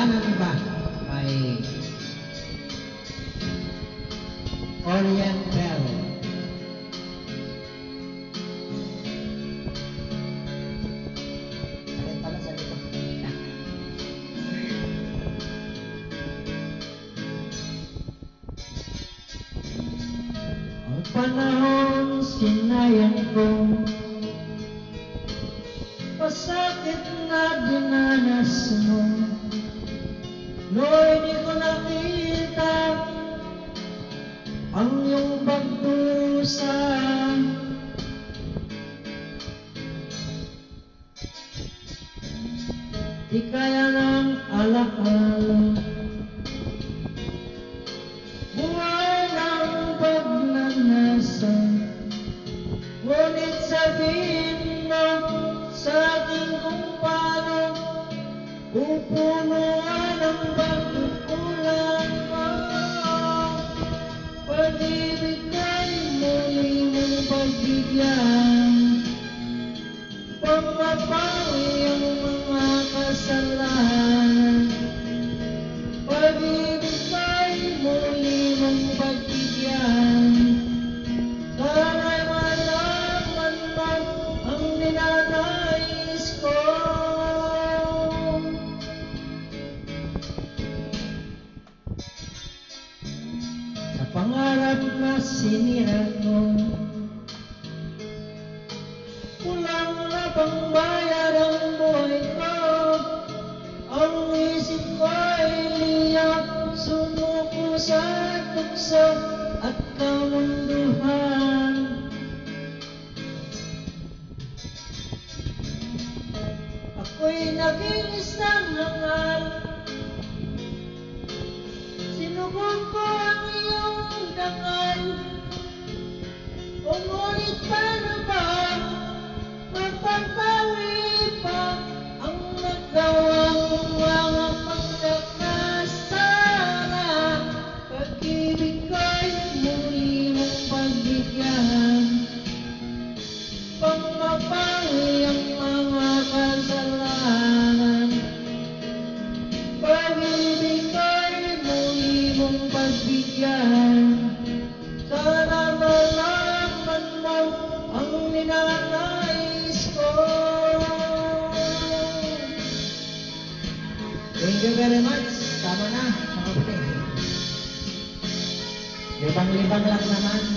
ng iba. May Oriental. Sakit pala sa dito. Ang panahon sinayang ko, pasakit na dinanas mo. No'y di ko nakita ang iyong pagdusa. Di kaya ng alakal, buhay ng pagnanasa. Ngunit sabihin mo sa akin kung paano pupunuan ang pagkukulang mo. Pag-ibig ko'y muli mong pagbigyan, pagpapawi ang mga kasalanan. Pag-ibig ko'y muli mong pagbigyan, sana'y malaman mo ang ninanais ko. Sa pangarap na sinira ko, kulang na pangbayad ang buhay ko. Ang isip ko'y liyak, sumuko sa tukso at kamunduhan. Ako'y naging isang hangal, sinubok ko ang iyong dangal. Ngunit paano ba mapapawi pa ang nagawang mga pagkakasala? Pag-ibig ko'y muli mong pagbigyan, pangmapawi ang mga kasalanan. Pag-ibig ko'y muli mong pagbigyan, sana malaman mo ang ninanais ko. Thank you very much. Tama na. Okay. Libang-libang lang naman.